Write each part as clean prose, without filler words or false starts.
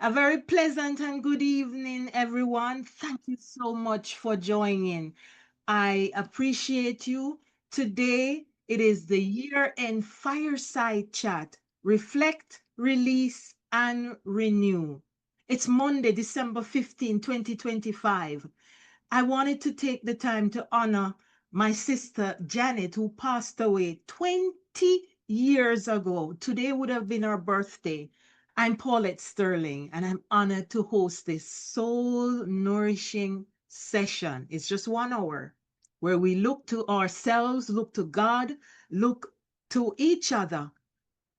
A very pleasant and good evening, everyone. Thank you so much for joining. I appreciate you. Today, it is the Year End Fireside Chat. Reflect, release, and renew. It's Monday, December 15, 2025. I wanted to take the time to honor my sister Janet, who passed away 20 years ago. Today would have been her birthday. I'm Paulette Sterling, and I'm honored to host this soul nourishing session. It's just 1 hour where we look to ourselves, look to God, look to each other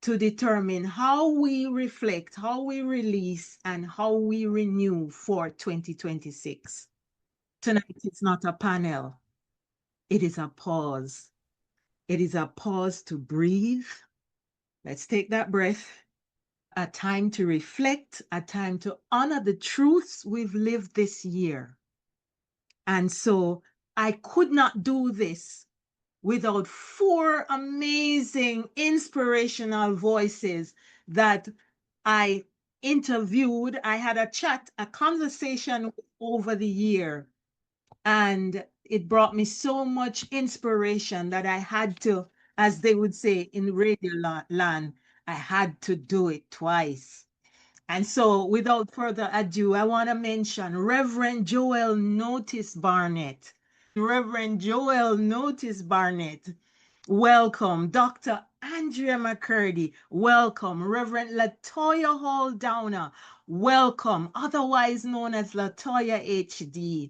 to determine how we reflect, how we release, and how we renew for 2026. Tonight, it's not a panel, it is a pause. It is a pause to breathe. Let's take that breath. A time to reflect, a time to honor the truths we've lived this year. And so I could not do this without four amazing, inspirational voices that I interviewed. I had a chat, a conversation over the year, and it brought me so much inspiration that I had to, as they would say in radio land, I had to do it twice. And so, without further ado, I want to mention Reverend Joel Notice Barnett. Reverend Joel Notice Barnett, welcome. Dr. Andrea McCurdy, welcome. Reverend Latoya Hall Downer, welcome. Otherwise known as Latoya HD.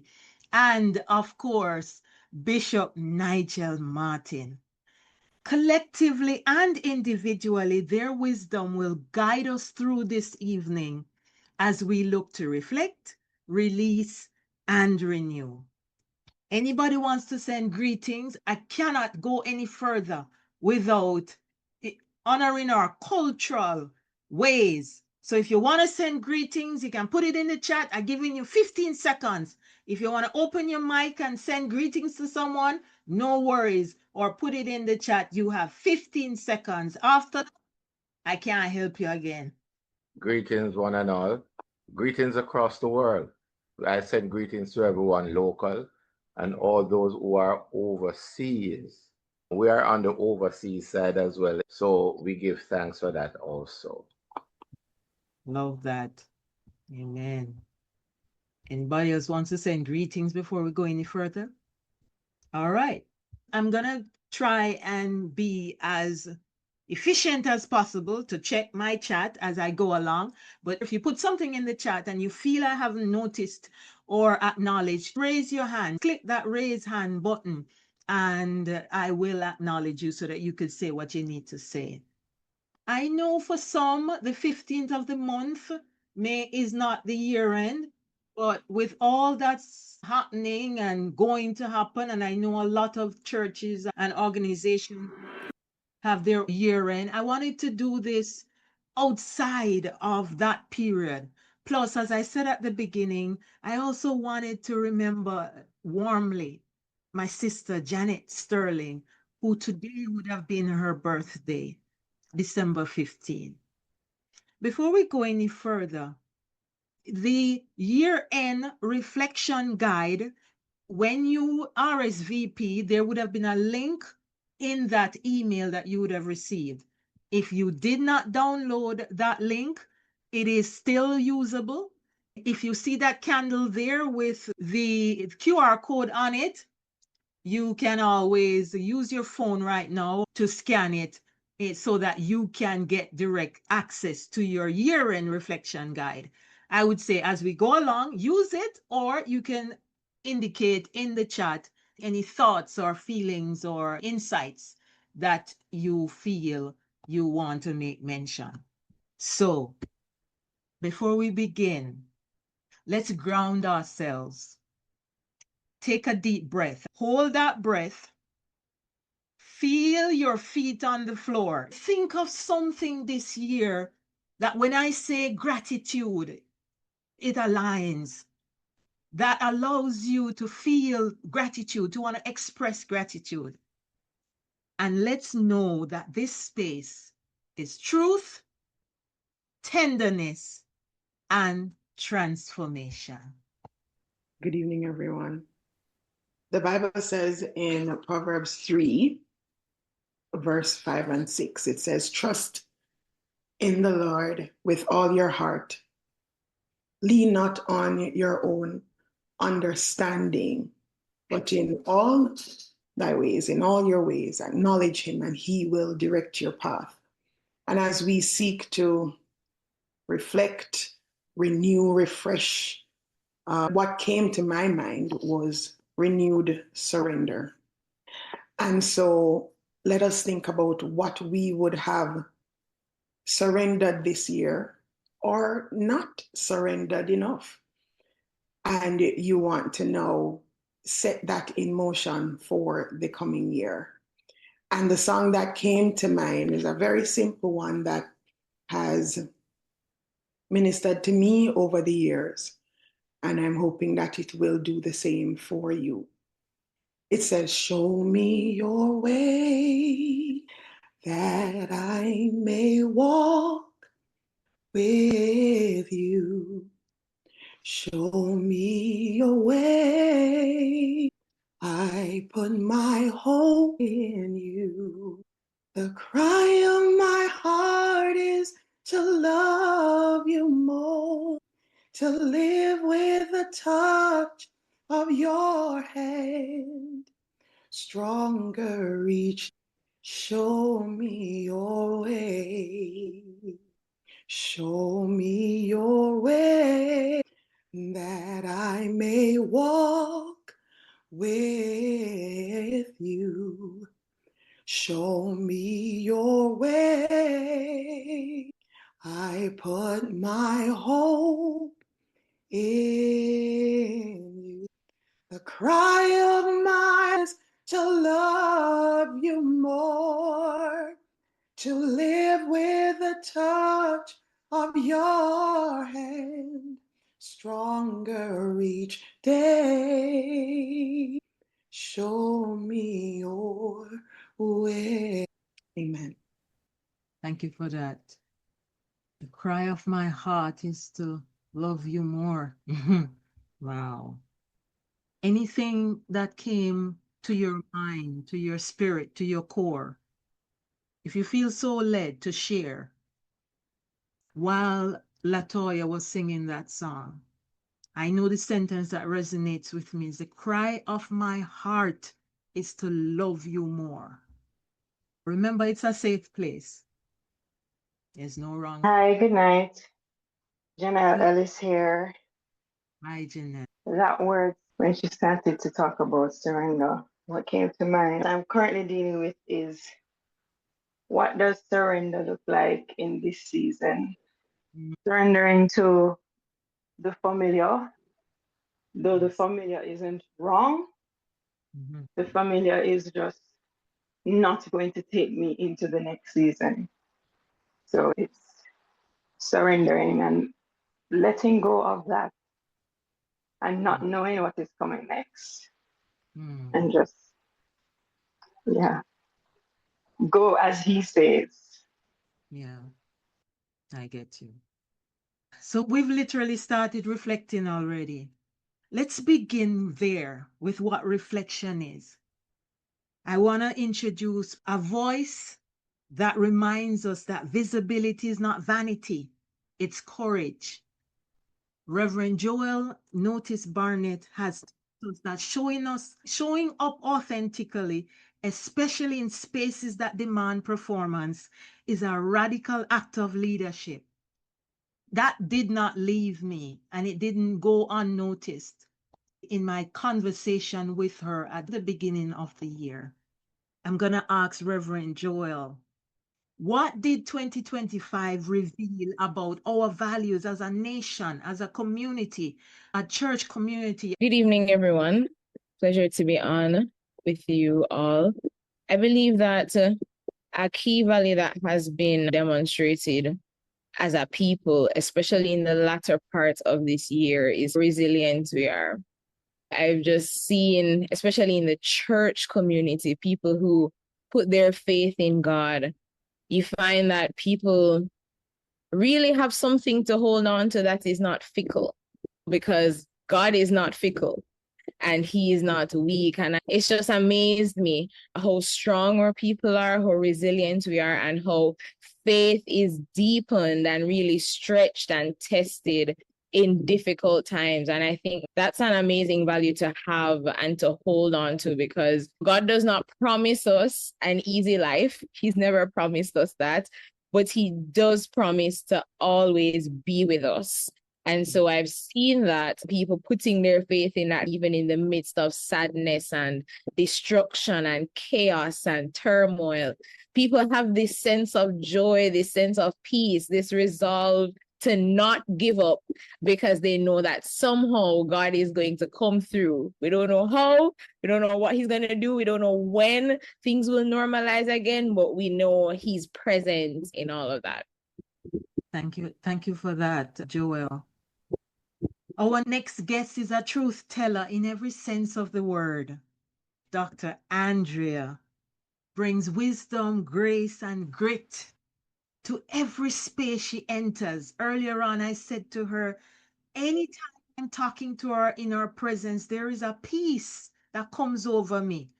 And of course, Bishop Nigel Martin. Collectively and individually, their wisdom will guide us through this evening as we look to reflect, release, and renew. Anybody wants to send greetings? I cannot go any further without honoring our cultural ways. So if you want to send greetings, you can put it in the chat. I'm giving you 15 seconds. If you want to open your mic and send greetings to someone, no worries. Or put it in the chat. You have 15 seconds. After that, I can't help you again. Greetings, one and all. Greetings across the world. I send greetings to everyone local and all those who are overseas. We are on the overseas side as well, so we give thanks for that also. Love that. Amen. Anybody else wants to send greetings before we go any further? All right. I'm going to try and be as efficient as possible to check my chat as I go along. But if you put something in the chat and you feel I haven't noticed or acknowledged, raise your hand, click that raise hand button, and I will acknowledge you so that you could say what you need to say. I know for some, the 15th of the month, May is not the year end, but with all that's happening and going to happen, and I know a lot of churches and organizations have their year end, I wanted to do this outside of that period. Plus, as I said at the beginning, I also wanted to remember warmly my sister Janet Sterling, who today would have been her birthday. December 15. Before we go any further, the year-end reflection guide, when you RSVP, there would have been a link in that email that you would have received. If you did not download that link, it is still usable. If you see that candle there with the QR code on it, you can always use your phone right now to scan it so that you can get direct access to your year-end reflection guide. I would say as we go along, use it, or you can indicate in the chat any thoughts or feelings or insights that you feel you want to make mention. So, before we begin, let's ground ourselves. Take a deep breath. Hold that breath. Feel your feet on the floor. Think of something this year that when I say gratitude, it aligns. That allows you to feel gratitude, to want to express gratitude. And let's know that this space is truth, tenderness, and transformation. Good evening, everyone. The Bible says in Proverbs 3, verse 5 and 6, it says, "Trust in the Lord with all your heart. Lean not on your own understanding, but in all thy ways, in all your ways, acknowledge him, and he will direct your path." And as we seek to reflect, renew, refresh, what came to my mind was renewed surrender. And so let us think about what we would have surrendered this year or not surrendered enough. And you want to now set that in motion for the coming year. And the song that came to mind is a very simple one that has ministered to me over the years. And I'm hoping that it will do the same for you. It says, "Show me your way, that I may walk with you. Show me your way. I put my hope in you. The cry of my heart is to love you more, to live with the touch of your hand. Stronger reach, show me your way. Show me your way, that I may walk with you. Show me your way. I put my hope in you. The cry of my is to love you more, to live with the touch of your hand, stronger each day. Show me your way. Amen. Thank you for that. The cry of my heart is to love you more. Wow. Anything that came to your mind, to your spirit, to your core, if you feel so led to share, while Latoya was singing that song, I know the sentence that resonates with me is the cry of my heart is to love you more. Remember, it's a safe place. There's no wrong. Hi, good night. Janelle Ellis here. Hi, Jeanette. That word, when she started to talk about surrender, what came to mind I'm currently dealing with is, what does surrender look like in this season? Surrendering to the familiar, though the familiar isn't wrong, the familiar is just not going to take me into the next season. So it's surrendering and letting go of that and not knowing what is coming next. And just, yeah, go as he says. Yeah, I get you. So we've literally started reflecting already. Let's begin there with what reflection is. I want to introduce a voice that reminds us that visibility is not vanity, it's courage. Reverend Joel Notice Barnett has told us that showing up authentically, especially in spaces that demand performance, is a radical act of leadership. That did not leave me, and it didn't go unnoticed in my conversation with her at the beginning of the year. I'm going to ask Reverend Joel, what did 2025 reveal about our values as a nation, as a community, a church community? Good evening, everyone. Pleasure to be on with you all. I believe that a key value that has been demonstrated as a people, especially in the latter part of this year, is resilient we are. I've just seen, especially in the church community, people who put their faith in God. You find that people really have something to hold on to that is not fickle, because God is not fickle and he is not weak. And it's just amazed me how strong our people are, how resilient we are, and how faith is deepened and really stretched and tested in difficult times. And I think that's an amazing value to have and to hold on to, because God does not promise us an easy life. He's never promised us that, but he does promise to always be with us. And so I've seen that people putting their faith in that, even in the midst of sadness and destruction and chaos and turmoil, people have this sense of joy, this sense of peace, this resolve to not give up, because they know that somehow God is going to come through. We don't know how, we don't know what he's going to do, we don't know when things will normalize again, but we know he's present in all of that. Thank you. Thank you for that, Joel. Our next guest is a truth teller in every sense of the word. Dr. Andrea brings wisdom, grace, and grit to every space she enters. Earlier on, I said to her, anytime I'm talking to her in her presence, there is a peace that comes over me.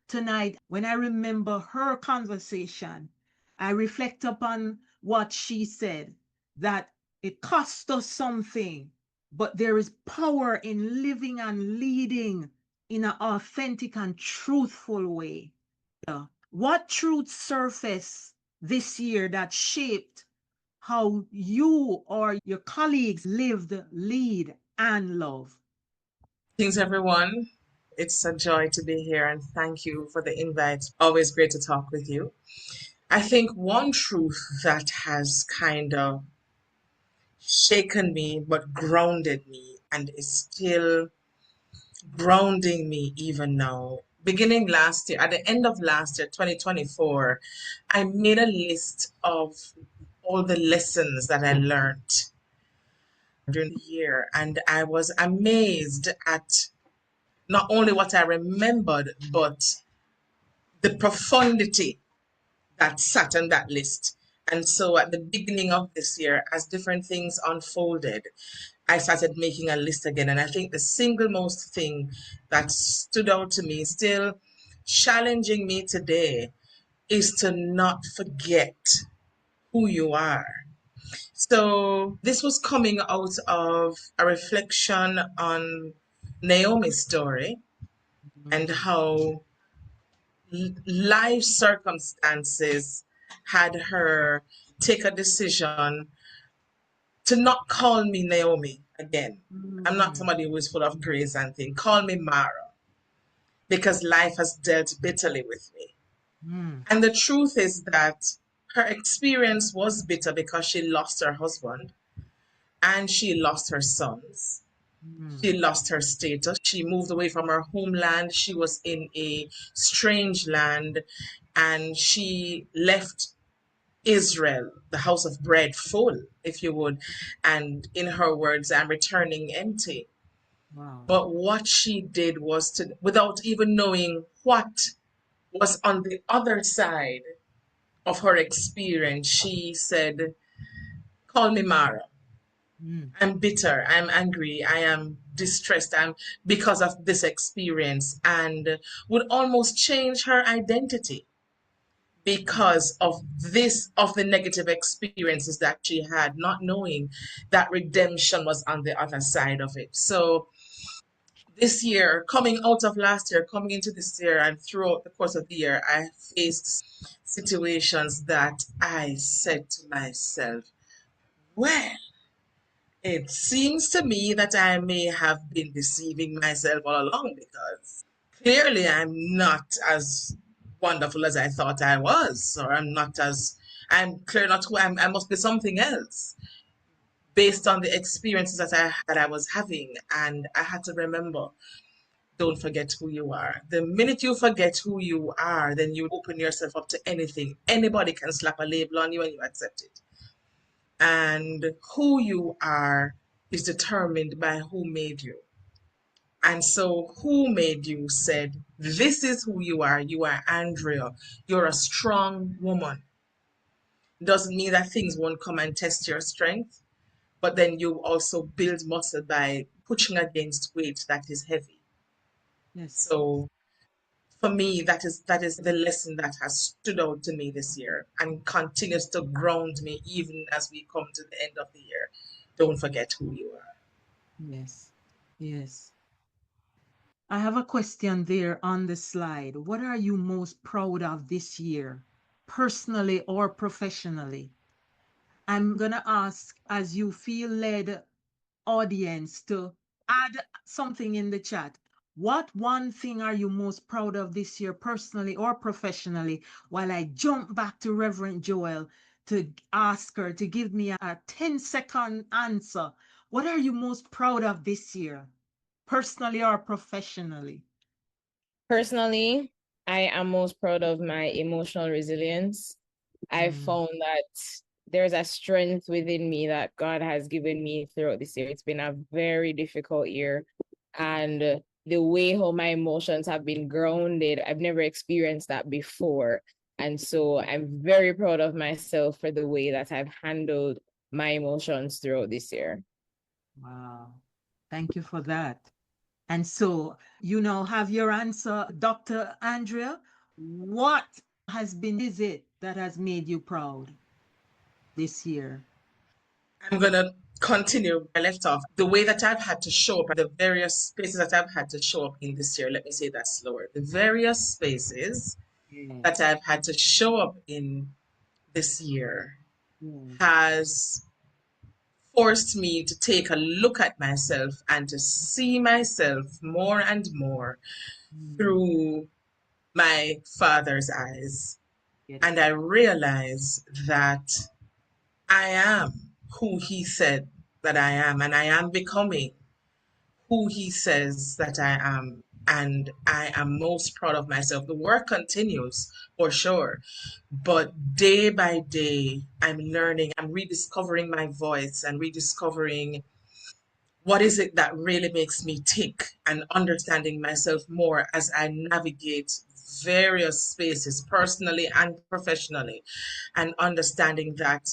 Tonight, when I remember her conversation, I reflect upon what she said, that it cost us something, but there is power in living and leading in an authentic and truthful way. What truth surfaced this year that shaped how you or your colleagues lived, lead, and love? Greetings, everyone. It's a joy to be here, and thank you for the invite. Always great to talk with you. I think one truth that has kind of shaken me but grounded me and is still grounding me even now. Beginning last year, at the end of last year, 2024, I made a list of all the lessons that I learned during the year, and I was amazed at not only what I remembered, but the profundity that sat on that list. And so at the beginning of this year, as different things unfolded, I started making a list again. And I think the single most thing that stood out to me, still challenging me today, is to not forget who you are. So this was coming out of a reflection on Naomi's story and how life circumstances had her take a decision to not call me Naomi again. I'm not somebody who is full of grace and things. Call me Mara, because life has dealt bitterly with me. And the truth is that her experience was bitter because she lost her husband and she lost her sons. She lost her status. She moved away from her homeland. She was in a strange land, and she left Israel, the house of bread, full, if you would. And in her words, I'm returning empty. Wow. But what she did was to, without even knowing what was on the other side of her experience, she said, call me Mara. I'm bitter, I'm angry, I am distressed, I'm because of this experience, and would almost change her identity because of the negative experiences that she had, not knowing that redemption was on the other side of it. So this year, coming out of last year, coming into this year, and throughout the course of the year, I faced situations that I said to myself, well, it seems to me that I may have been deceiving myself all along, because clearly I'm not as wonderful as I thought I was, or I'm clearly not who I must be something else based on the experiences that I was having. And I had to remember, don't forget who you are. The minute you forget who you are, then you open yourself up to anything. Anybody can slap a label on you and you accept it. And who you are is determined by who made you. And so who made you said, this is who you are. You are Andrea. You're a strong woman. Doesn't mean that things won't come and test your strength, but then you also build muscle by pushing against weight that is heavy. Yes. So for me, that is the lesson that has stood out to me this year and continues to ground me even as we come to the end of the year. Don't forget who you are. Yes. Yes. I have a question there on the slide. What are you most proud of this year, personally or professionally? I'm going to ask, as you feel led, audience, to add something in the chat. What one thing are you most proud of this year, personally or professionally? While I jump back to Reverend Joel to ask her to give me a 10-second answer. What are you most proud of this year, personally or professionally? Personally, I am most proud of my emotional resilience. I found that there's a strength within me that God has given me throughout this year. It's been a very difficult year. And the way how my emotions have been grounded, I've never experienced that before. And so I'm very proud of myself for the way that I've handled my emotions throughout this year. Wow. Thank you for that. And so, you now have your answer, Dr. Andrea. What has been is it that has made you proud this year? I'm going to continue where I left off. The way that I've had to show up, the various spaces that I've had to show up in this year, let me say that slower. The various spaces that I've had to show up in this year has forced me to take a look at myself and to see myself more and more through my father's eyes. And I realize that I am who he said that I am, and I am becoming who he says that I am. And I am most proud of myself. The work continues for sure, but day by day, I'm learning, I'm rediscovering my voice and rediscovering what is it that really makes me tick and understanding myself more as I navigate various spaces, personally and professionally, and understanding that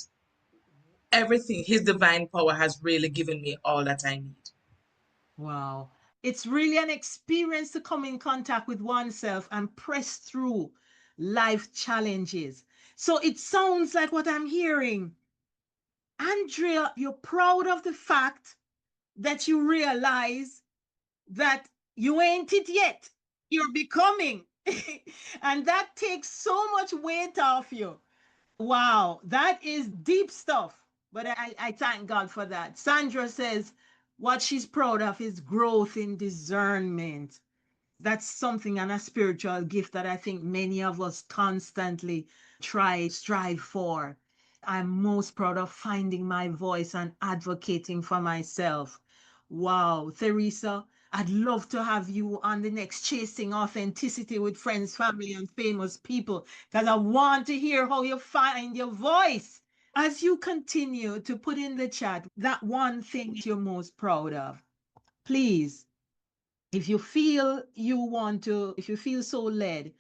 everything, his divine power has really given me all that I need. Wow. It's really an experience to come in contact with oneself and press through life challenges. So it sounds like what I'm hearing. Andrea, you're proud of the fact that you realize that you ain't it yet. You're becoming. And that takes so much weight off you. Wow, that is deep stuff. But I thank God for that. Sandra says what she's proud of is growth in discernment. That's something and a spiritual gift that I think many of us constantly strive for. I'm most proud of finding my voice and advocating for myself. Wow, Theresa, I'd love to have you on the next Chasing Authenticity with Friends, Family, and Famous People, because I want to hear how you find your voice. As you continue to put in the chat that one thing you're most proud of, please, if you feel if you feel so led,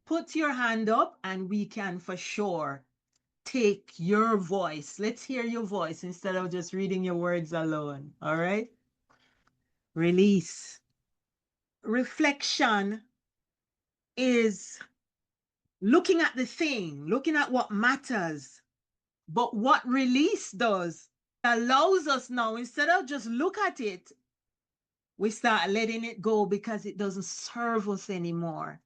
put your hand up and we can for sure take your voice. Let's hear your voice instead of just reading your words alone. All right? Release. Reflection is looking at the thing, looking at what matters. But what release does, allows us now, instead of just look at it, we start letting it go because it doesn't serve us anymore.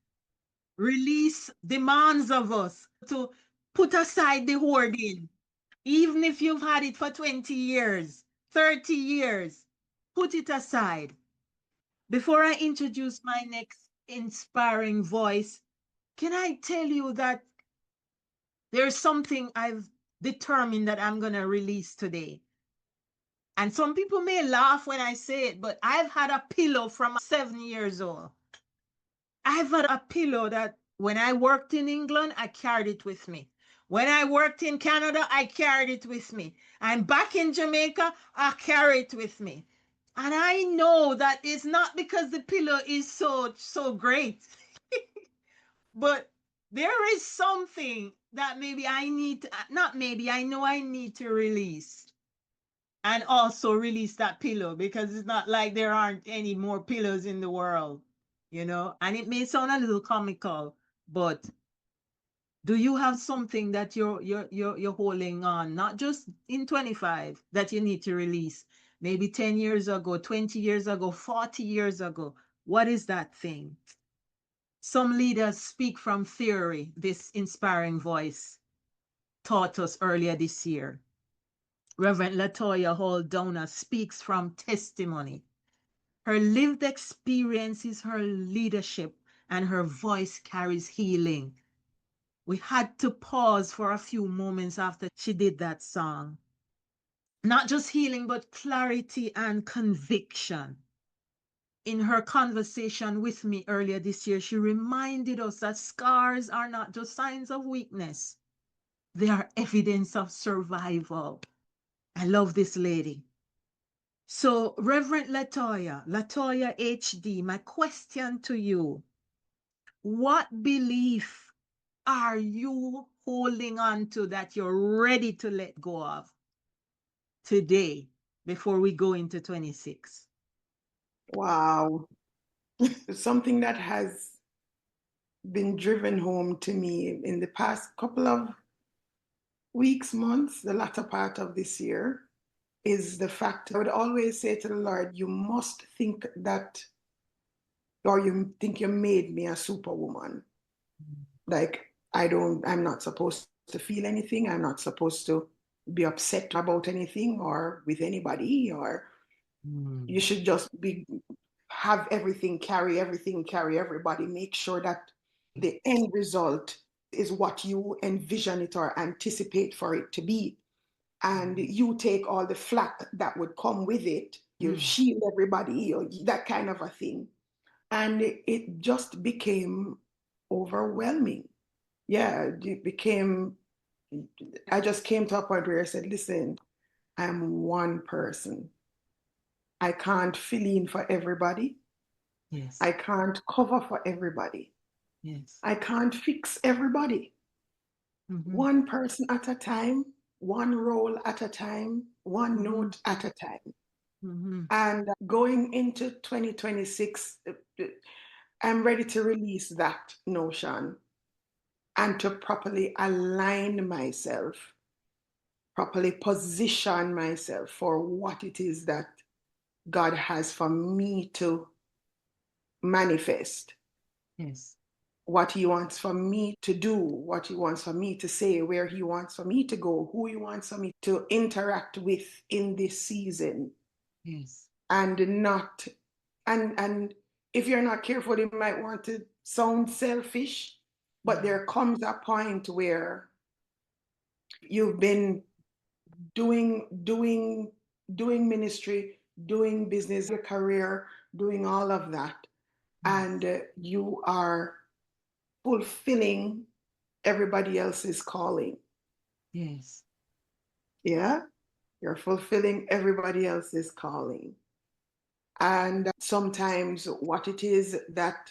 Release demands of us to put aside the hoarding. Even if you've had it for 20 years, 30 years, put it aside. Before I introduce my next inspiring voice, can I tell you that there's something I've determined that I'm going to release today? And some people may laugh when I say it, but I've had a pillow from 7 years old. I've had a pillow that when I worked in England, I carried it with me. When I worked in Canada, I carried it with me. And back in Jamaica, I carry it with me. And I know that it's not because the pillow is so great, but there is something that maybe I need to, not maybe, I know I need to release. And also release that pillow, because it's not like there aren't any more pillows in the world, you know? And it may sound a little comical, but do you have something that you're holding on, not just in 25, that you need to release? Maybe 10 years ago, 20 years ago, 40 years ago. What is that thing? Some leaders speak from theory, this inspiring voice taught us earlier this year. Reverend Latoya Hall Downer speaks from testimony. Her lived experience is her leadership, and her voice carries healing. We had to pause for a few moments after she did that song. Not just healing, but clarity and conviction. In her conversation with me earlier this year, she reminded us that scars are not just signs of weakness, they are evidence of survival. I love this lady. So, Reverend Latoya, Latoya HD, my question to you, what belief are you holding on to that you're ready to let go of today before we go into 26? Wow. Something that has been driven home to me in the past couple of weeks, months, the latter part of this year, is the fact I would always say to the Lord, you must think that, or you think you made me a superwoman. Like, I'm not supposed to feel anything. I'm not supposed to be upset about anything or with anybody, or you should just have everything, carry everybody, make sure that the end result is what you envision it or anticipate for it to be. And you take all the flack that would come with it, you shield everybody, or that kind of a thing. And it just became overwhelming. Yeah, it became, I just came to a point where I said, listen, I'm one person. I can't fill in for everybody. Yes. I can't cover for everybody. Yes. I can't fix everybody. One person at a time, one role at a time, one note at a time. And going into 2026, I'm ready to release that notion and to properly align myself, properly position myself for what it is that God has for me to manifest. Yes. What he wants for me to do, what he wants for me to say, where he wants for me to go, who he wants for me to interact with in this season. Yes. And not, and if you're not careful, you might want to sound selfish, but there comes a point where you've been doing ministry, doing business, your career, doing all of that, and you are fulfilling everybody else's calling. Yes. Yeah, you're fulfilling everybody else's calling. And sometimes what it is that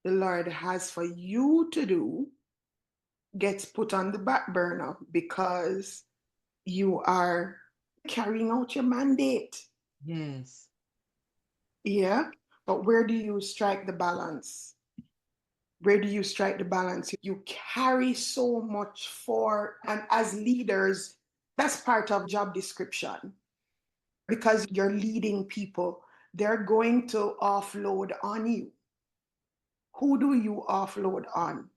the Lord has for you to do gets put on the back burner because you are carrying out your mandate. Yes. Yeah, but where do you strike the balance? Where do you strike the balance? You carry so much for, and as leaders, that's part of job description. Because you're leading people, they're going to offload on you. Who do you offload on?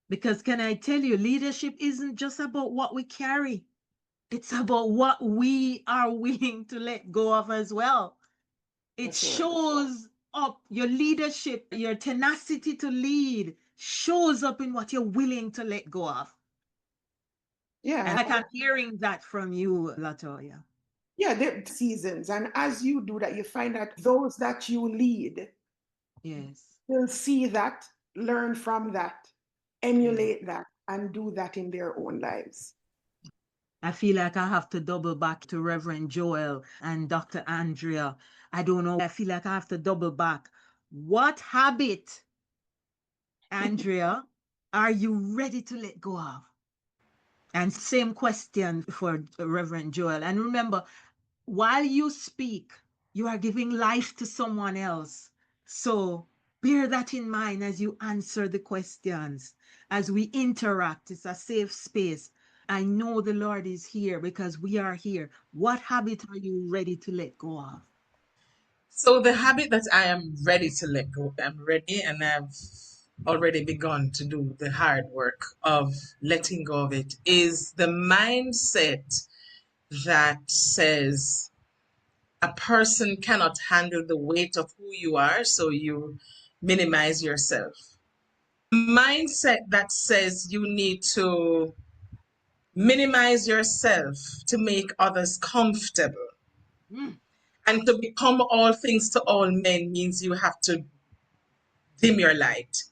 Because can I tell you, leadership isn't just about what we carry. It's about what we are willing to let go of as well. It shows up, your leadership, your tenacity to lead shows up in what you're willing to let go of. Yeah. And like I'm hearing that from you, Latoya. Yeah, there are seasons. And as you do that, you find that those that you lead will see that, learn from that, emulate that, and do that in their own lives. I feel like I have to double back to Reverend Joel and Dr. Andrea. I don't know. I feel like I have to double back. What habit, Andrea, are you ready to let go of? And same question for Reverend Joel. And remember, while you speak, you are giving life to someone else. So bear that in mind as you answer the questions, as we interact. It's a safe space. I know the Lord is here because we are here. What habit are you ready to let go of? So the habit that I am ready to let go, I'm ready and I've already begun to do the hard work of letting go of it, is the mindset that says a person cannot handle the weight of who you are, so you minimize yourself. Mindset that says you need to minimize yourself to make others comfortable. Mm. And to become all things to all men means you have to dim your light.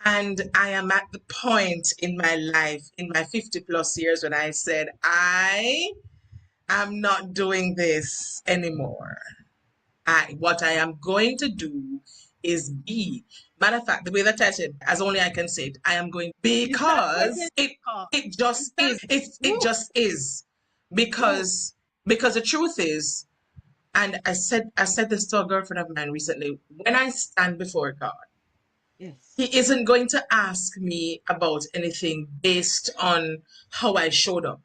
And I am at the point in my life, in my 50 plus years, when I said, I am not doing this anymore. What I am going to do is be. Matter of fact, the way that I said, as only I can say it, I am going because it just is. It just is. Because the truth is, and I said this to a girlfriend of mine recently, when I stand before God, Yes. He isn't going to ask me about anything based on how I showed up.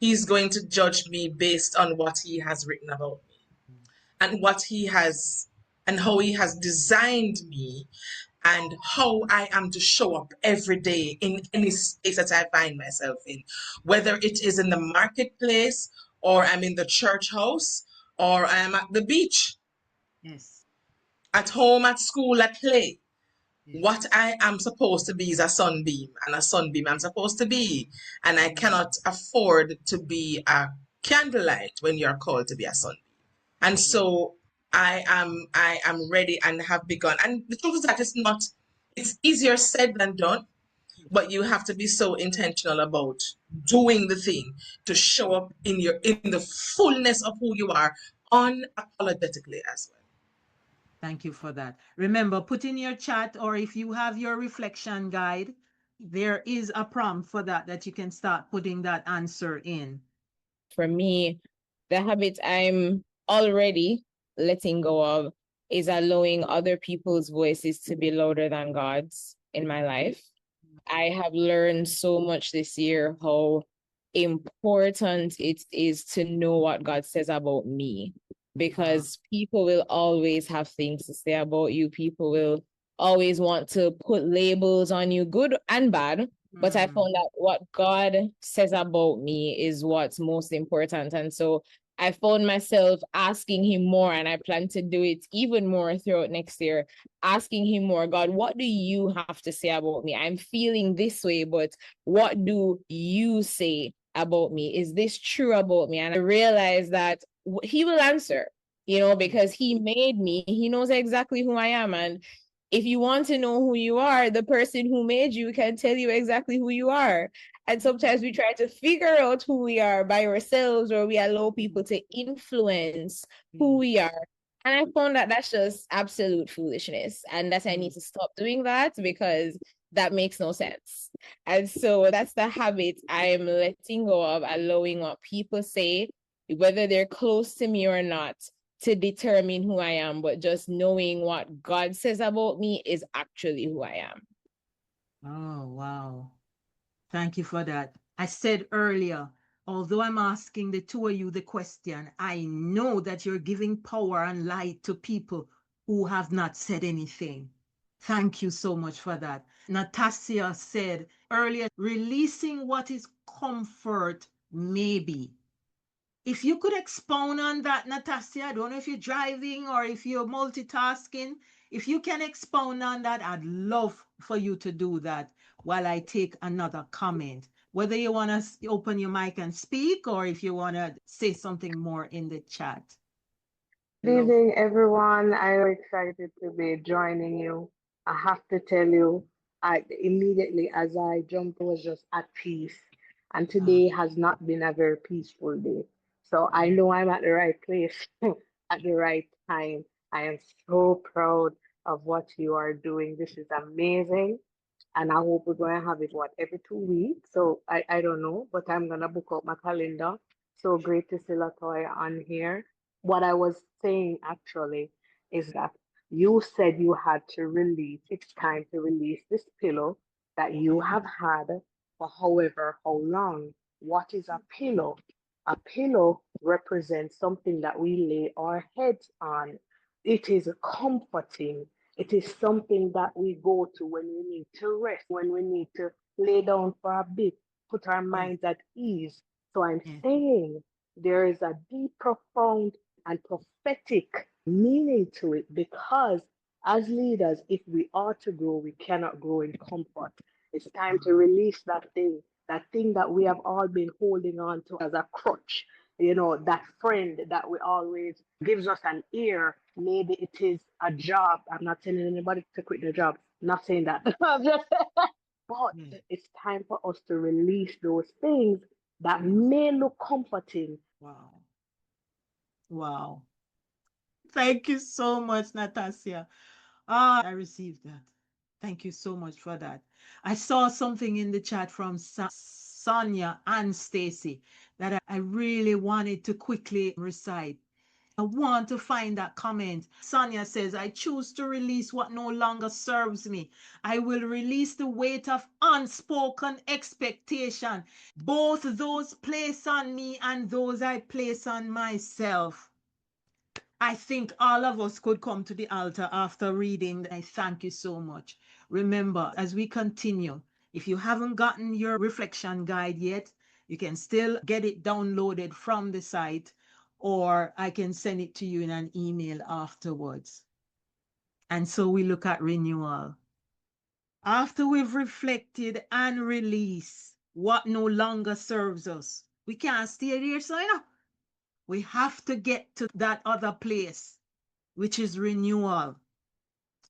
He's going to judge me based on what He has written about me and what He has and how He has designed me and how I am to show up every day in any space that I find myself in, whether it is in the marketplace or I'm in the church house or I am at the beach, Yes. at home, at school, at play. Yes. What I am supposed to be is a sunbeam, and a sunbeam I'm supposed to be. And I cannot afford to be a candlelight when you're called to be a sunbeam. And so I am ready and have begun. And the truth is that it's easier said than done, but you have to be so intentional about doing the thing to show up in the fullness of who you are unapologetically as well. Thank you for that. Remember, put in your chat, or if you have your reflection guide, there is a prompt for that you can start putting that answer in. For me, the habit I'm already letting go of is allowing other people's voices to be louder than God's in my life. I have learned so much this year how important it is to know what God says about me, because people will always have things to say about you. People will always want to put labels on you, good and bad. But I found that what God says about me is what's most important. And so I found myself asking Him more, and I plan to do it even more throughout next year, asking Him more, God, what do you have to say about me? I'm feeling this way, but what do you say about me? Is this true about me? And I realized that He will answer, because He made me. He knows exactly who I am. And if you want to know who you are, the person who made you can tell you exactly who you are. And sometimes we try to figure out who we are by ourselves, or we allow people to influence who we are. And I found that that's just absolute foolishness. And that I need to stop doing that, because that makes no sense. And so that's the habit I'm letting go of, allowing what people say, whether they're close to me or not, to determine who I am, but just knowing what God says about me is actually who I am. Oh, wow. Thank you for that. I said earlier, although I'm asking the two of you the question, I know that you're giving power and light to people who have not said anything. Thank you so much for that. Natasha said earlier, releasing what is comfort, maybe. If you could expound on that, Natasha, I don't know if you're driving or if you're multitasking. If you can expound on that, I'd love for you to do that while I take another comment. Whether you want to open your mic and speak, or if you want to say something more in the chat. Good evening, everyone. I'm excited to be joining you. I have to tell you, I immediately as I jumped, I was just at peace. And today has not been a very peaceful day. So I know I'm at the right place at the right time. I am so proud of what you are doing. This is amazing. And I hope we're going to have it, every 2 weeks? So I don't know, but I'm going to book out my calendar. So great to see Latoya on here. What I was saying actually is that you said you had to release, it's time to release this pillow that you have had for however how long. What is a pillow? A pillow represents something that we lay our heads on. It is comforting. It is something that we go to when we need to rest, when we need to lay down for a bit, put our minds at ease. So I'm saying there is a deep, profound, and prophetic meaning to it, because as leaders, if we are to grow, we cannot grow in comfort. It's time to release that thing that we have all been holding on to as a crutch. That friend that we always gives us an ear. Maybe it is a job. I'm not telling anybody to quit their job. Not saying that. I'm just but it's time for us to release those things that may look comforting. Wow. Wow. Thank you so much, Natasha. I received that. Thank you so much for that. I saw something in the chat from Sonia and Stacy that I really wanted to quickly recite. I want to find that comment. Sonia says, I choose to release what no longer serves me. I will release the weight of unspoken expectation, both those placed on me and those I place on myself. I think all of us could come to the altar after reading. I thank you so much. Remember, as we continue, if you haven't gotten your reflection guide yet, you can still get it downloaded from the site, or I can send it to you in an email afterwards. And so we look at renewal. After we've reflected and released what no longer serves us, we can't stay there, so we have to get to that other place, which is renewal.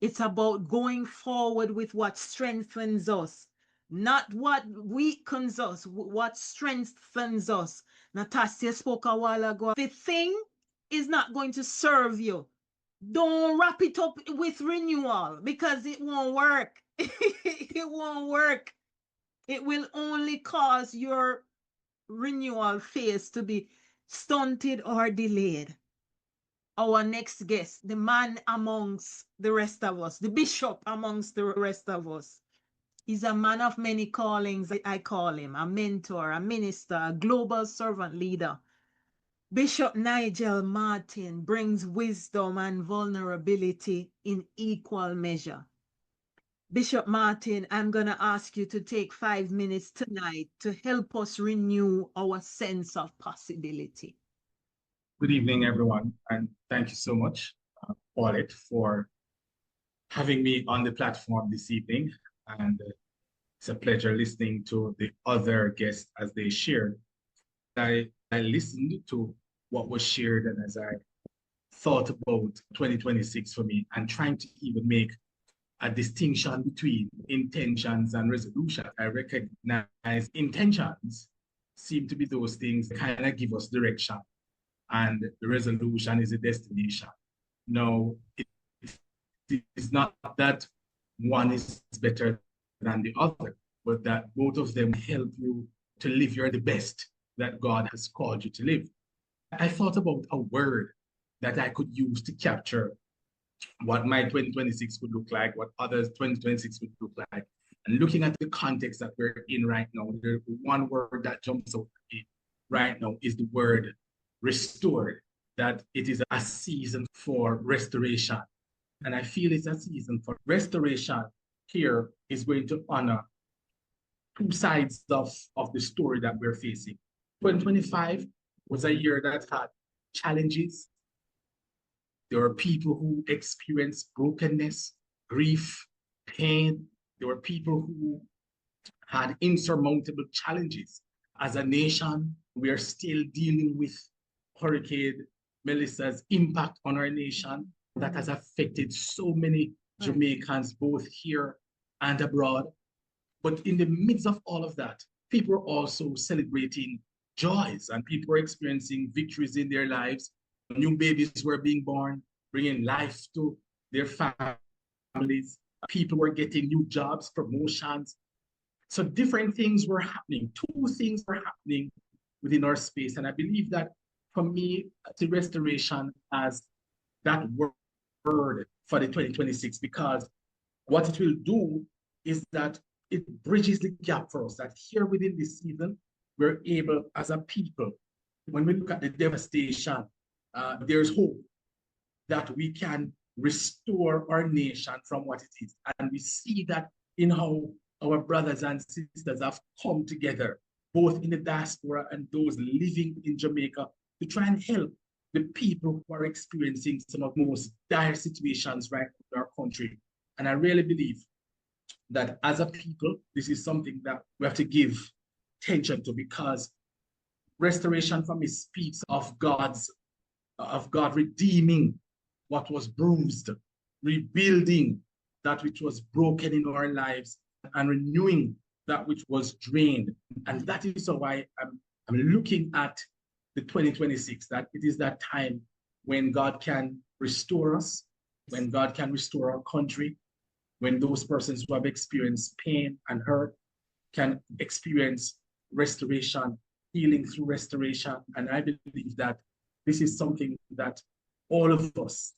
It's about going forward with what strengthens us, not what weakens us, what strengthens us. Natasha spoke a while ago. The thing is not going to serve you. Don't wrap it up with renewal, because it won't work. It won't work. It will only cause your renewal phase to be stunted or delayed. Our next guest, the man amongst the rest of us, the bishop amongst the rest of us. He's a man of many callings, I call him, a mentor, a minister, a global servant leader. Bishop Nigel Martin brings wisdom and vulnerability in equal measure. Bishop Martin, I'm going to ask you to take 5 minutes tonight to help us renew our sense of possibility. Good evening, everyone, and thank you so much, Paulette, for having me on the platform this evening. And it's a pleasure listening to the other guests as they shared. I listened to what was shared, and as I thought about 2026 for me, and trying to even make a distinction between intentions and resolution. I recognize intentions seem to be those things that kind of give us direction, and the resolution is a destination. No, it is not that one is better than the other, but that both of them help you to live the best that God has called you to live. I thought about a word that I could use to capture what my 2026 would look like, what others' 2026 would look like. And looking at the context that we're in right now, the one word that jumps out right now is the word restored, that it is a season for restoration. And I feel it's a season for restoration. Here is going to honor two sides of the story that we're facing. 2025 was a year that had challenges. There were people who experienced brokenness, grief, pain. There were people who had insurmountable challenges. As a nation, we are still dealing with Hurricane Melissa's impact on our nation that has affected so many Jamaicans, both here and abroad. But in the midst of all of that, people are also celebrating joys, and people are experiencing victories in their lives. New babies were being born, bringing life to their families. People were getting new jobs, promotions. So different things were happening. Two things were happening within our space. And I believe that for me, the restoration as that word for the 2026, because what it will do is that it bridges the gap for us, that here within this season, we're able as a people, when we look at the devastation, there's hope that we can restore our nation from what it is. And we see that in how our brothers and sisters have come together, both in the diaspora and those living in Jamaica, to try and help the people who are experiencing some of the most dire situations right in our country. And I really believe that as a people, this is something that we have to give attention to, because restoration for me speaks of God redeeming what was bruised, rebuilding that which was broken in our lives, and renewing that which was drained. And that is why I'm looking at the 2026, that it is that time when God can restore us, when God can restore our country, when those persons who have experienced pain and hurt can experience restoration, healing through restoration. And I believe that this is something that all of us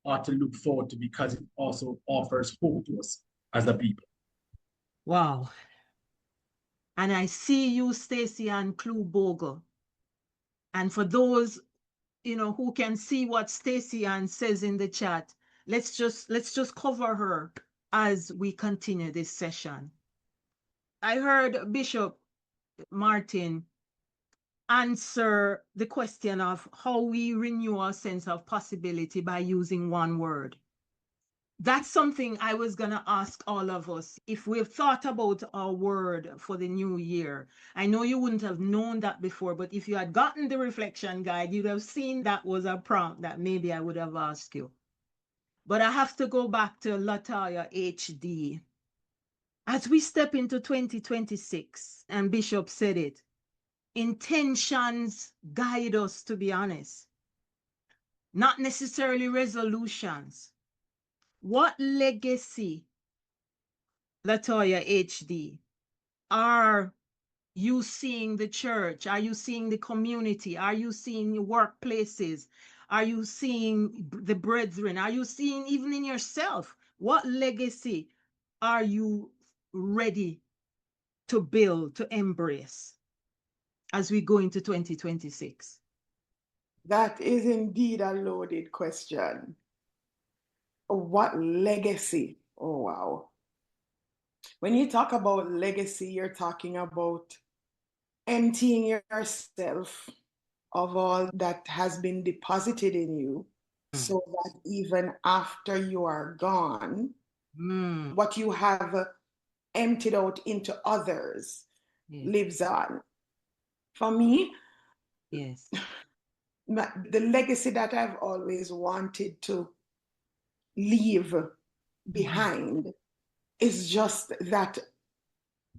ought to look forward to, because it also offers hope to us as a people. Wow. And I see you, Stacy and Clue Bogle. And for those, who can see what Stacy Ann says in the chat, let's just cover her as we continue this session. I heard Bishop Martin answer the question of how we renew our sense of possibility by using one word. That's something I was going to ask all of us if we've thought about our word for the new year. I know you wouldn't have known that before, but if you had gotten the reflection guide, you'd have seen that was a prompt that maybe I would have asked you. But I have to go back to Latoya HD. As we step into 2026, and Bishop said it, intentions guide us, to be honest, not necessarily resolutions. What legacy, Latoya HD, are you seeing the church? Are you seeing the community? Are you seeing your workplaces? Are you seeing the brethren? Are you seeing even in yourself? What legacy are you ready to build, to embrace as we go into 2026? That is indeed a loaded question. What legacy? Oh, wow. When you talk about legacy, you're talking about emptying yourself of all that has been deposited in you, so that even after you are gone, what you have emptied out into others lives on. For me, yes, the legacy that I've always wanted to leave behind is just that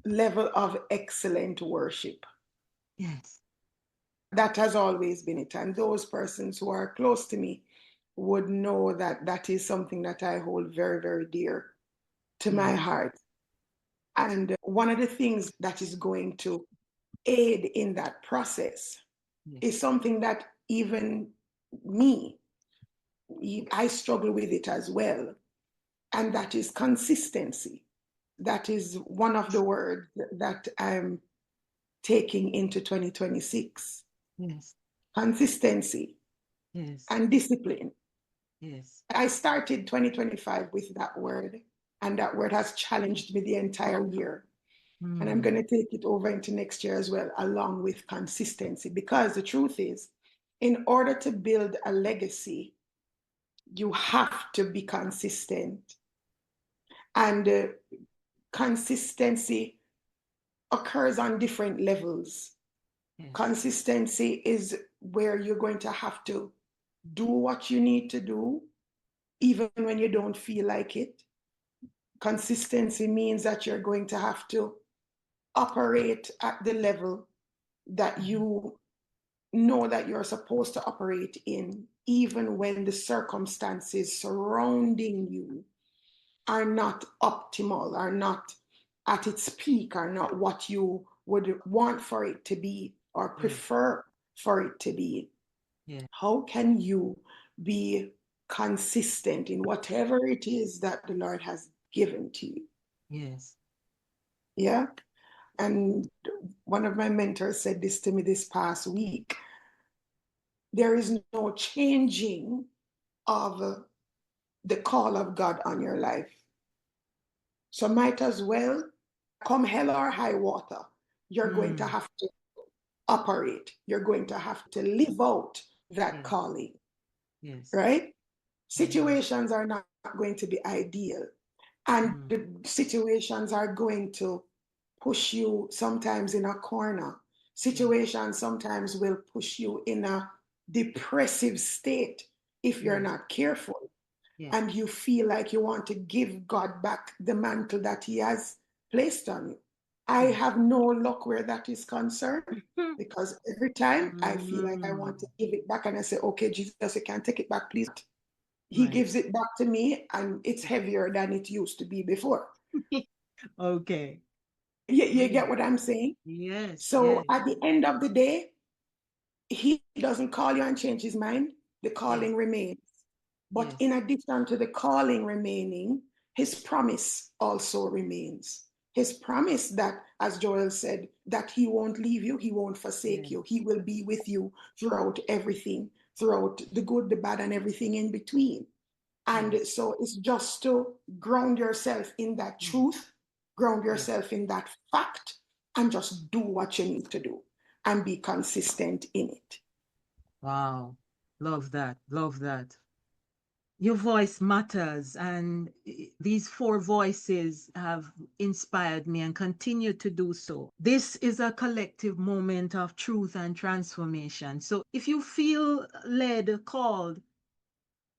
level of excellent worship. Yes. That has always been it. And those persons who are close to me would know that that is something that I hold very, very dear to my heart. And one of the things that is going to aid in that process is something that even me, I struggle with it as well. And that is consistency. That is one of the words that I'm taking into 2026. Yes. Consistency. Yes. And discipline. Yes. I started 2025 with that word, and that word has challenged me the entire year. And I'm going to take it over into next year as well, along with consistency, because the truth is, in order to build a legacy, you have to be consistent. And consistency occurs on different levels. Yes. Consistency is where you're going to have to do what you need to do, even when you don't feel like it. Consistency means that you're going to have to operate at the level that you know that you're supposed to operate in, even when the circumstances surrounding you are not optimal, are not at its peak, are not what you would want for it to be or prefer for it to be. How can you be consistent in whatever it is that the Lord has given to you? Yes. Yeah. And one of my mentors said this to me this past week. There is no changing of the call of God on your life. So might as well, come hell or high water, you're going to have to operate. You're going to have to live out that calling. Yes. Right? Situations are not going to be ideal. And the situations are going to push you sometimes in a corner. Situations sometimes will push you in a depressive state if you're not careful. And you feel like you want to give God back the mantle that He has placed on you. I have no luck where that is concerned, because every time I feel like I want to give it back and I say, okay, Jesus, you can take it back, please. He gives it back to me and it's heavier than it used to be before. Okay. You get what I'm saying? Yes. So at the end of the day, He doesn't call you and change His mind. The calling remains. But in addition to the calling remaining, His promise also remains. His promise that, as Joel said, that He won't leave you, He won't forsake you. He will be with you throughout everything, throughout the good, the bad, and everything in between. And so it's just to ground yourself in that truth, ground yourself in that fact, and just do what you need to do and be consistent in it. Wow. Love that. Love that. Your voice matters, and these 4 voices have inspired me and continue to do so. This is a collective moment of truth and transformation. So if you feel led, called,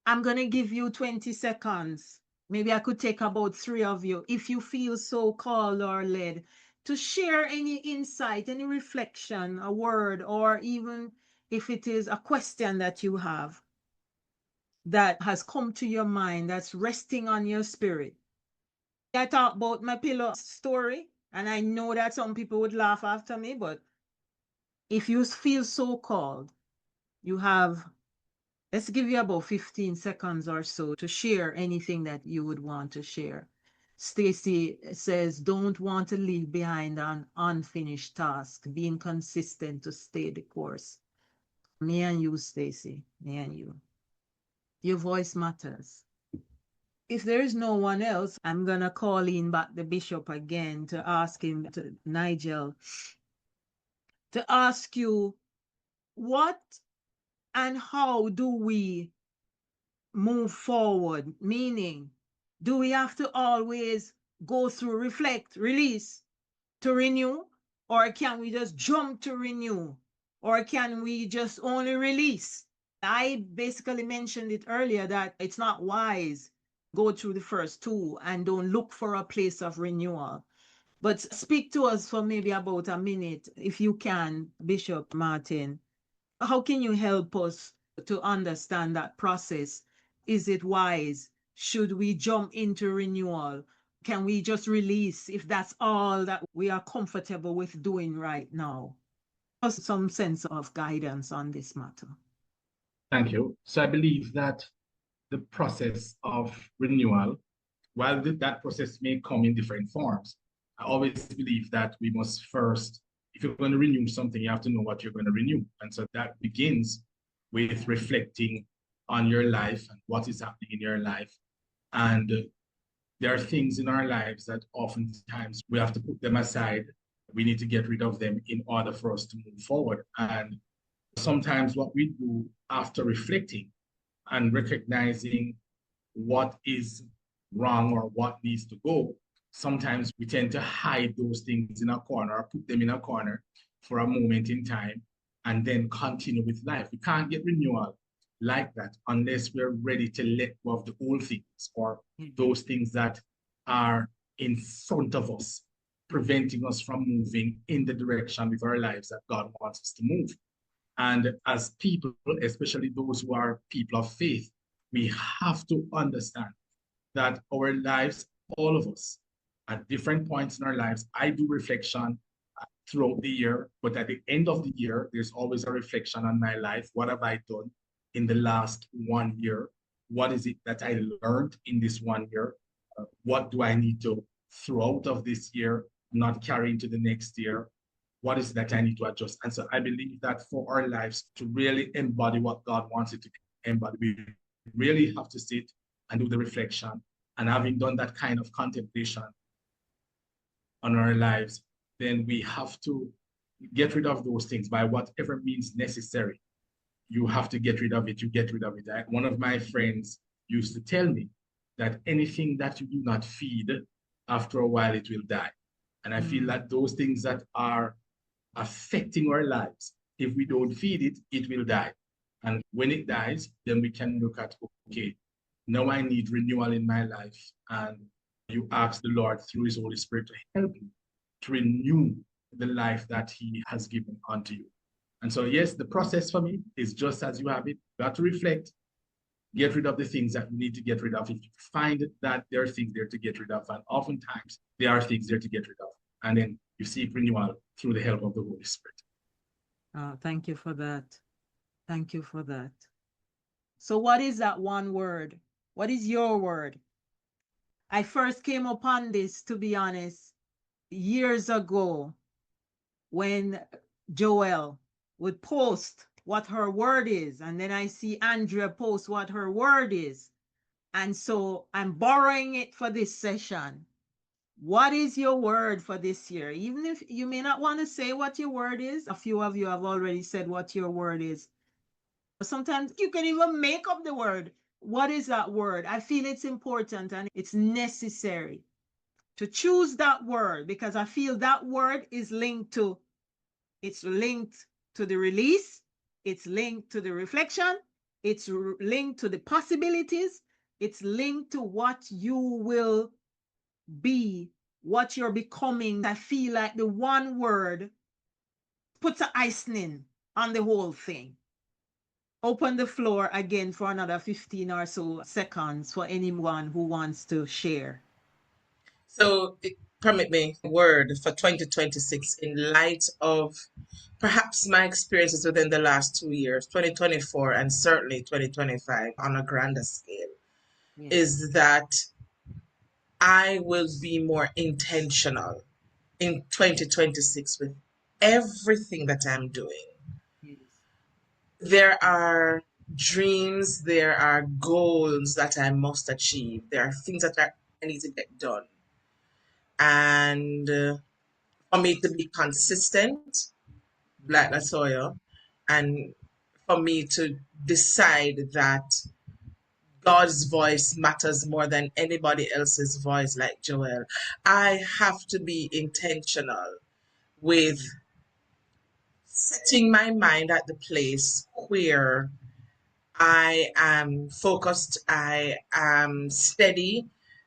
I'm going to give you 20 seconds. Maybe I could take about 3 of you. If you feel so called or led to share any insight, any reflection, a word, or even if it is a question that you have that has come to your mind, that's resting on your spirit. I talk about my pillow story, and I know that some people would laugh after me, but if you feel so called, you have, let's give you about 15 seconds or so to share anything that you would want to share. Stacy says, don't want to leave behind an unfinished task, being consistent to stay the course. Me and you, Stacy, me and you. Your voice matters. If there is no one else, I'm going to call in back the bishop again to ask him, to Nigel, to ask you, what and how do we move forward? Meaning, do we have to always go through reflect, release to renew? Or can we just jump to renew? Or can we just only release? I basically mentioned it earlier that it's not wise go through the first 2 and don't look for a place of renewal. But speak to us for maybe about a minute, if you can, Bishop Martin. How can you help us to understand that process? Is it wise? Should we jump into renewal? Can we just release if that's all that we are comfortable with doing right now? Just some sense of guidance on this matter. Thank you. So I believe that the process of renewal, while that process may come in different forms, I always believe that we must first, if you're going to renew something, you have to know what you're going to renew. And so that begins with reflecting on your life and what is happening in your life. And there are things in our lives that oftentimes we have to put them aside. We need to get rid of them in order for us to move forward. And sometimes what we do after reflecting and recognizing what is wrong or what needs to go, sometimes we tend to hide those things in a corner or put them in a corner for a moment in time and then continue with life. We can't get renewal like that unless we're ready to let go of the old things or those things that are in front of us, preventing us from moving in the direction with our lives that God wants us to move. And as people, especially those who are people of faith, we have to understand that our lives, all of us, at different points in our lives, I do reflection throughout the year, but at the end of the year, there's always a reflection on my life. What have I done in the last 1 year? What is it that I learned in this 1 year? What do I need to throw out of this year, not carry into the next year? What is it that I need to adjust? And so I believe that for our lives to really embody what God wants it to embody, we really have to sit and do the reflection. And having done that kind of contemplation on our lives, then we have to get rid of those things by whatever means necessary. You have to get rid of it. You get rid of it. One of my friends used to tell me that anything that you do not feed, after a while, it will die. And I feel that those things that are affecting our lives, if we don't feed it, it will die. And when it dies, then we can look at, okay, now I need renewal in my life. And you ask the Lord through his Holy Spirit to help you to renew the life that he has given unto you. And so, yes, the process for me is just as you have it. You have to reflect, get rid of the things that you need to get rid of. If you find that there are things there to get rid of, and oftentimes there are things there to get rid of, and then you seek renewal through the help of the Holy Spirit. Thank you for that. Thank you for that. So what is that one word? What is your word? I first came upon this, to be honest, years ago when Joelle would post what her word is, and then I see Andrea post what her word is. And so I'm borrowing it for this session. What is your word for this year? Even if you may not want to say what your word is, a few of you have already said what your word is. Sometimes you can even make up the word. What is that word? I feel it's important and it's necessary to choose that word, because I feel that word is linked to the release, it's linked to the reflection, it's linked to the possibilities, it's linked to what you will be, what you're becoming. I feel like the one word puts an icing on the whole thing. Open the floor again for another 15 or so seconds for anyone who wants to share. So, permit me, word for 2026 in light of perhaps my experiences within the last 2 years, 2024 and certainly 2025 on a grander scale, is that I will be more intentional in 2026 with everything that I'm doing. There are dreams, there are goals that I must achieve, there are things that I need to get done. And for me to be consistent, like Latoya, and for me to decide that God's voice matters more than anybody else's voice, like Joelle, I have to be intentional with setting my mind at the place where I am focused, I am steady,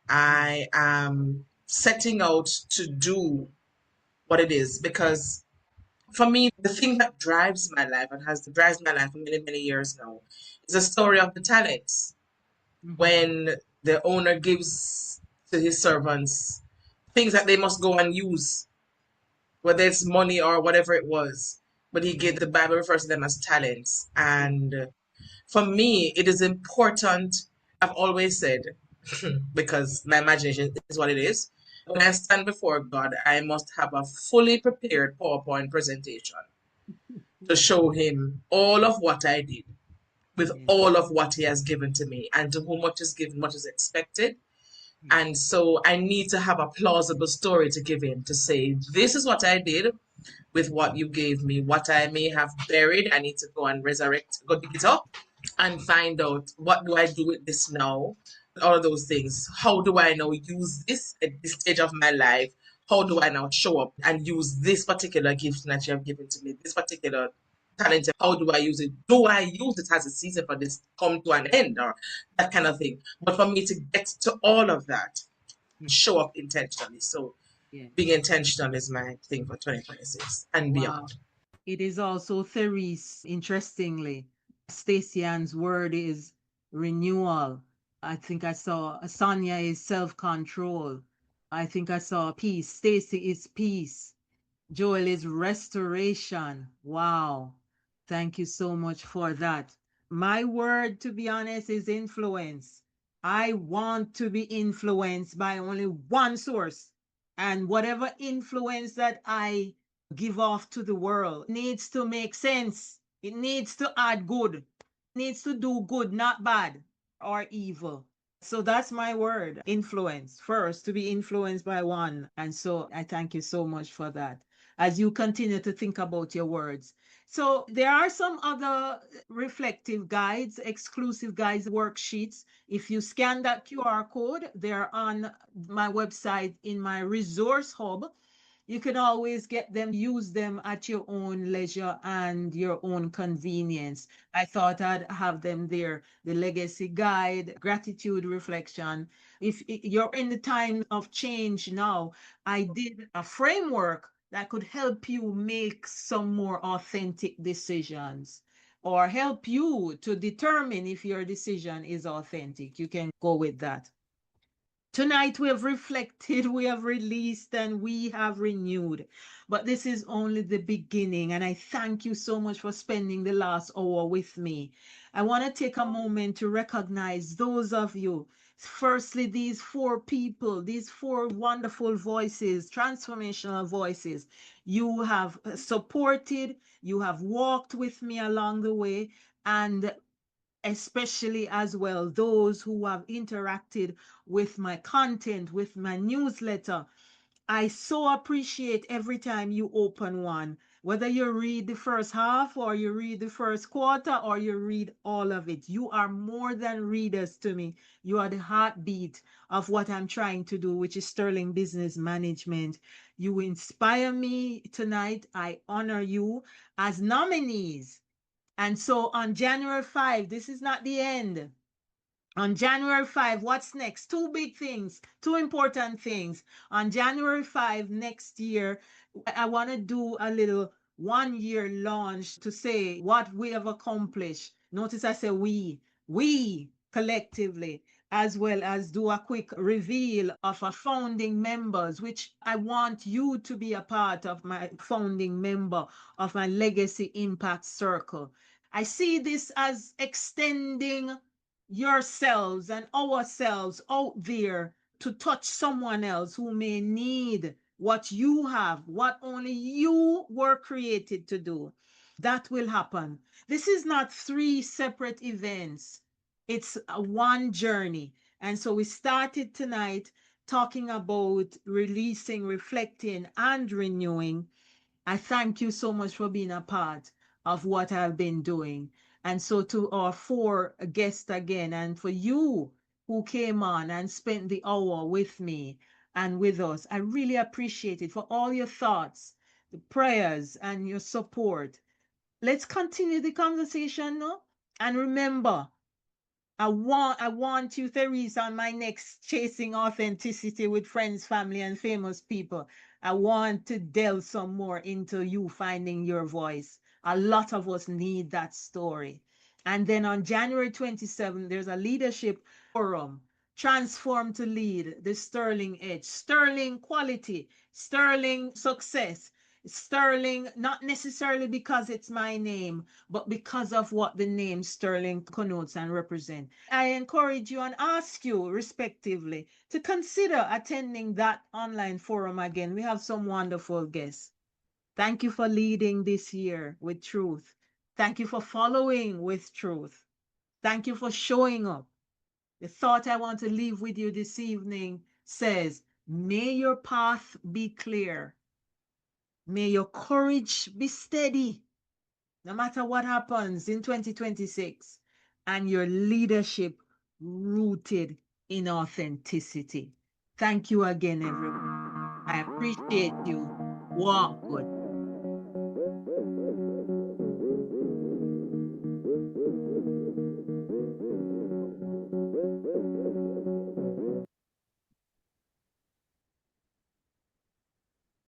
I am setting out to do what it is. Because for me, the thing that drives my life and has drives my life for many, many years now is the story of the talents. When the owner gives to his servants things that they must go and use, whether it's money or whatever it was. But the Bible refers to them as talents. And for me, it is important, I've always said, because my imagination is what it is, when I stand before God, I must have a fully prepared PowerPoint presentation to show him all of what I did with all of what he has given to me, and to whom much is given, much is expected. And so I need to have a plausible story to give him, to say, this is what I did with what you gave me. What I may have buried, I need to go and resurrect, go dig it up and find out, what do I do with this now? All of those things. How do I now use this at this stage of my life? How do I now show up and use this particular gift that you have given to me, this particular talent? How do I use it? Do I use it as a season for this come to an end, or that kind of thing? But for me to get to all of that, show up intentionally. So being intentional is my thing for 2026 and beyond. It is also Therese, interestingly. Stacey Ann's word is renewal. I think I saw Sonia is self-control. I think I saw peace. Stacy is peace. Joel is restoration. Wow. Thank you so much for that. My word, to be honest, is influence. I want to be influenced by only one source. And whatever influence that I give off to the world needs to make sense. It needs to add good. It needs to do good, not bad or evil. So that's my word, influence. First, to be influenced by one. And so I thank you so much for that as you continue to think about your words. So there are some other reflective guides, exclusive guides, worksheets. If you scan that QR code, they're on my website in my resource hub. You can always get them, use them at your own leisure and your own convenience. I thought I'd have them there. The legacy guide, gratitude reflection. If you're in the time of change now, I did a framework that could help you make some more authentic decisions or help you to determine if your decision is authentic. You can go with that. Tonight we have reflected, we have released, and we have renewed. But this is only the beginning, and I thank you so much for spending the last hour with me. I want to take a moment to recognize those of you. Firstly, these four people, these four wonderful voices, transformational voices. You have supported, you have walked with me along the way, and especially as well those who have interacted with my content, with my newsletter. I so appreciate every time you open one, whether you read the first half or you read the first quarter or you read all of it. You are more than readers to me. You are the heartbeat of what I'm trying to do, which is Sterling Business Management. You inspire me tonight. I honor you as nominees. And so on January 5, this is not the end. On January 5, what's next? Two big things, two important things. On January 5 next year, I want to do a little 1 year launch to say what we have accomplished. Notice I say we collectively, as well as do a quick reveal of our founding members, which I want you to be a part of my founding member of my Legacy Impact Circle. I see this as extending yourselves and ourselves out there to touch someone else who may need what you have, what only you were created to do. That will happen. This is not three separate events. It's a one journey. And so we started tonight talking about releasing, reflecting, and renewing. I thank you so much for being a part of what I've been doing. And so to our four guests again, and for you who came on and spent the hour with me and with us, I really appreciate it for all your thoughts, the prayers, and your support. Let's continue the conversation now. And remember, I want you, Therese, on my next Chasing Authenticity with Friends, Family, and Famous People. I want to delve some more into you finding your voice. A lot of us need that story. And then on January 27th, there's a leadership forum. Transform to lead, the Sterling Edge, Sterling quality, Sterling success, Sterling, not necessarily because it's my name, but because of what the name Sterling connotes and represents. I encourage you and ask you, respectively, to consider attending that online forum again. We have some wonderful guests. Thank you for leading this year with truth. Thank you for following with truth. Thank you for showing up. The thought I want to leave with you this evening says, may your path be clear. May your courage be steady, no matter what happens in 2026, and your leadership rooted in authenticity. Thank you again, everyone. I appreciate you. Walk good.